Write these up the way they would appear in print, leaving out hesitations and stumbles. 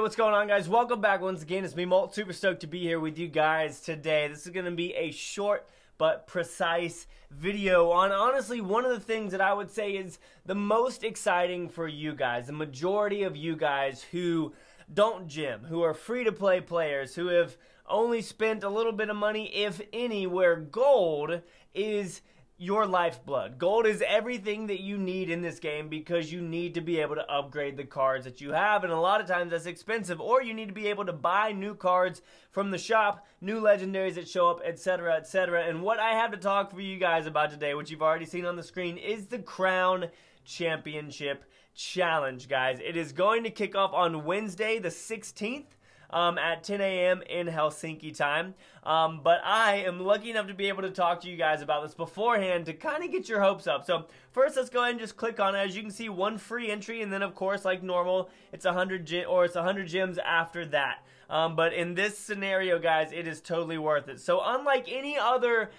what's going on, guys? Welcome back once again. It's me, Molt. Super stoked to be here with you guys today. This is going to be a short but precise video on, honestly, one of the things that I would say is the most exciting for you guys. The majority of you guys who don't gym, who are free-to-play players, who have only spent a little bit of money, if any, where gold is your lifeblood. Gold is everything that you need in this game because you need to be able to upgrade the cards that you have, and a lot of times that's expensive, or you need to be able to buy new cards from the shop, new legendaries that show up, etc., etc. And what I have to talk for you guys about today, which you've already seen on the screen, is the Crown Championship Challenge, guys. It is going to kick off on Wednesday the 16th. At 10 a.m. in Helsinki time. But I am lucky enough to be able to talk to you guys about this beforehand to kind of get your hopes up. So first, let's go ahead and just click on it. As you can see, one free entry, and then of course, like normal, it's 100 gems after that. But in this scenario, guys, it is totally worth it. So unlike any other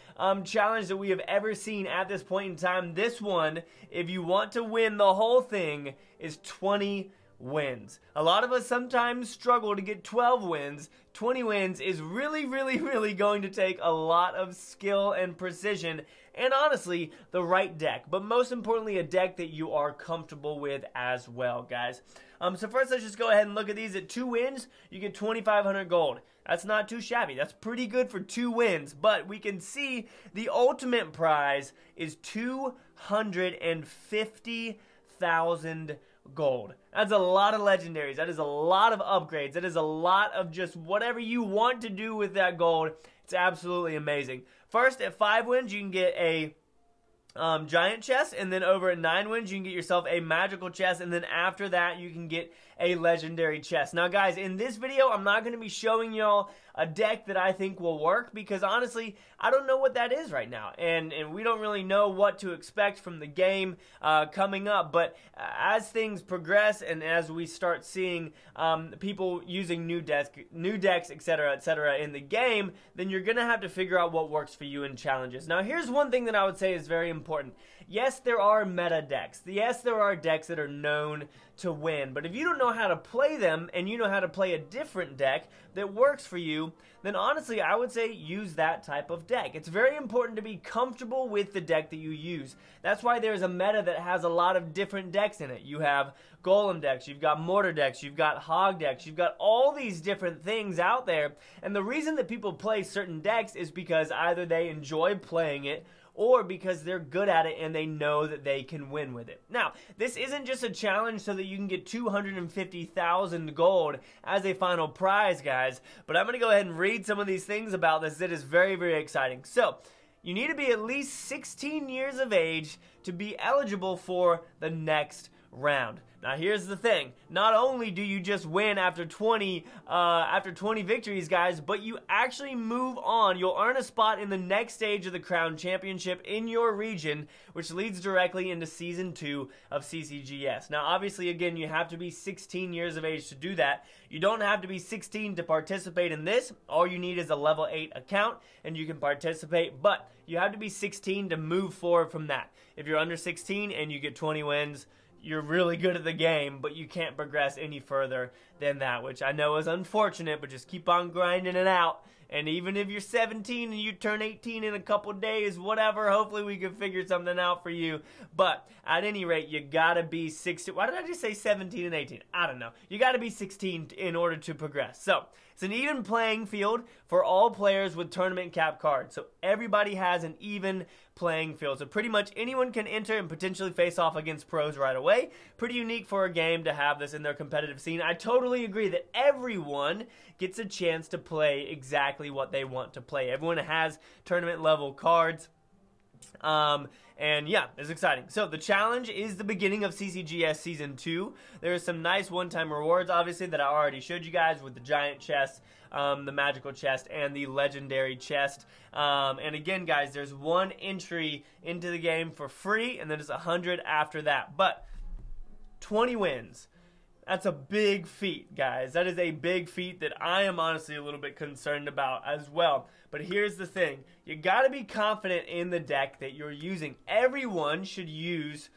challenge that we have ever seen at this point in time, this one, if you want to win the whole thing, is 20 wins. A lot of us sometimes struggle to get 12 wins. 20 wins is really going to take a lot of skill and precision, and honestly, the right deck. But most importantly, a deck that you are comfortable with as well, guys. So first, let's just go ahead and look at these. At 2 wins, you get 2,500 gold. That's not too shabby. That's pretty good for 2 wins. But we can see the ultimate prize is 250,000 gold. That's a lot of legendaries. That is a lot of upgrades. That is a lot of just whatever you want to do with that gold. It's absolutely amazing. First, at 5 wins, you can get a giant chest, and then over at 9 wins, you can get yourself a magical chest, and then after that, you can get a legendary chest. Now, guys, in this video, I'm not going to be showing y'all a deck that I think will work, because honestly, I don't know what that is right now, and we don't really know what to expect from the game coming up. But as things progress and as we start seeing people using new decks, etc., in the game, then you're gonna have to figure out what works for you in challenges. Now, here's one thing that I would say is very important. Yes, there are meta decks. Yes, there are decks that are known to win, but if you don't know how to play them and you know how to play a different deck that works for you, then honestly, I would say use that type of deck. It's very important to be comfortable with the deck that you use. That's why there's a meta that has a lot of different decks in it. You have golem decks, you've got mortar decks, you've got hog decks, you've got all these different things out there, and the reason that people play certain decks is because either they enjoy playing it or because they're good at it and they know that they can win with it. Now, this isn't just a challenge so that you can get 250,000 gold as a final prize, guys, but I'm going to go ahead and read some of these things about this that is very exciting. So, you need to be at least 16 years of age to be eligible for the next round. Now, here's the thing. Not only do you just win after 20 victories, guys, but you actually move on. You'll earn a spot in the next stage of the Crown Championship in your region, which leads directly into Season 2 of CCGS. Now, obviously, again, you have to be 16 years of age to do that. You don't have to be 16 to participate in this. All you need is a level 8 account, and you can participate, but you have to be 16 to move forward from that. If you're under 16 and you get 20 wins, you're really good at the game, but you can't progress any further than that, which I know is unfortunate, but just keep on grinding it out. And even if you're 17 and you turn 18 in a couple days, whatever, hopefully we can figure something out for you. But at any rate, you gotta be 16. Why did I just say 17 and 18? I don't know. You gotta be 16 in order to progress. So, it's an even playing field for all players with tournament cap cards. So everybody has an even playing field. So pretty much anyone can enter and potentially face off against pros right away. Pretty unique for a game to have this in their competitive scene. I totally agree that everyone gets a chance to play exactly what they want to play. Everyone has tournament level cards. And yeah, it's exciting. So the challenge is the beginning of CCGS Season 2. There's some nice one-time rewards, obviously, that I already showed you guys with the giant chest, the magical chest, and the legendary chest. And again, guys, there's 1 entry into the game for free, and then it's 100 after that. But 20 wins. That's a big feat, guys. That is a big feat that I am honestly a little bit concerned about as well. But here's the thing. You got to be confident in the deck that you're using. Everyone should use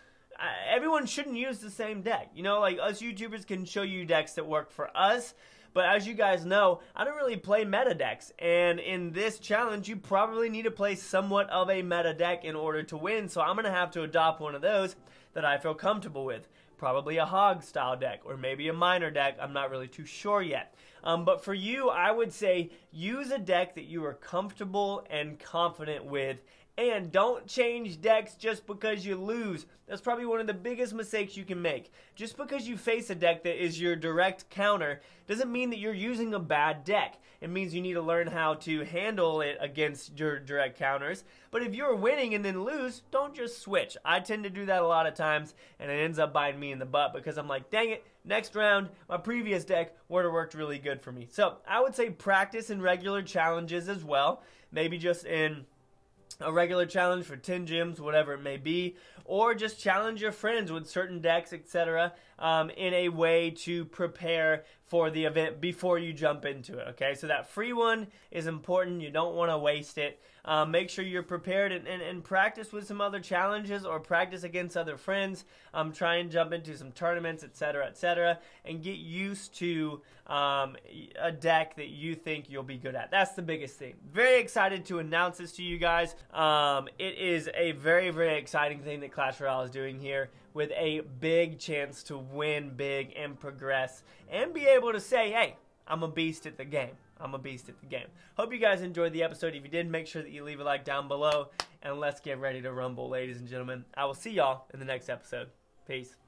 everyone shouldn't use the same deck. You know, like us YouTubers can show you decks that work for us, but as you guys know, I don't really play meta decks, and in this challenge, you probably need to play somewhat of a meta deck in order to win, so I'm going to have to adopt one of those that I feel comfortable with. Probably a hog style deck, or maybe a miner deck. I'm not really too sure yet. But for you, I would say use a deck that you are comfortable and confident with, and don't change decks just because you lose. That's probably one of the biggest mistakes you can make. Just because you face a deck that is your direct counter doesn't mean that you're using a bad deck. It means you need to learn how to handle it against your direct counters. But if you're winning and then lose, don't just switch. I tend to do that a lot of times, and it ends up biting me in the butt because I'm like, dang it, next round, my previous deck would have worked really good for me. So I would say practice in regular challenges as well. Maybe just in a regular challenge for 10 gems, whatever it may be, or just challenge your friends with certain decks, etc., in a way to prepare for the event before you jump into it, okay? So that free one is important. You don't want to waste it. Make sure you're prepared and practice with some other challenges or practice against other friends. Try and jump into some tournaments, etc., and get used to a deck that you think you'll be good at. That's the biggest thing. Very excited to announce this to you guys. It is a very, very exciting thing that Clash Royale is doing here, with a big chance to win big and progress and be able to say, hey, I'm a beast at the game. I'm a beast at the game. Hope you guys enjoyed the episode. If you did, make sure that you leave a like down below, and let's get ready to rumble, ladies and gentlemen. I will see y'all in the next episode. Peace.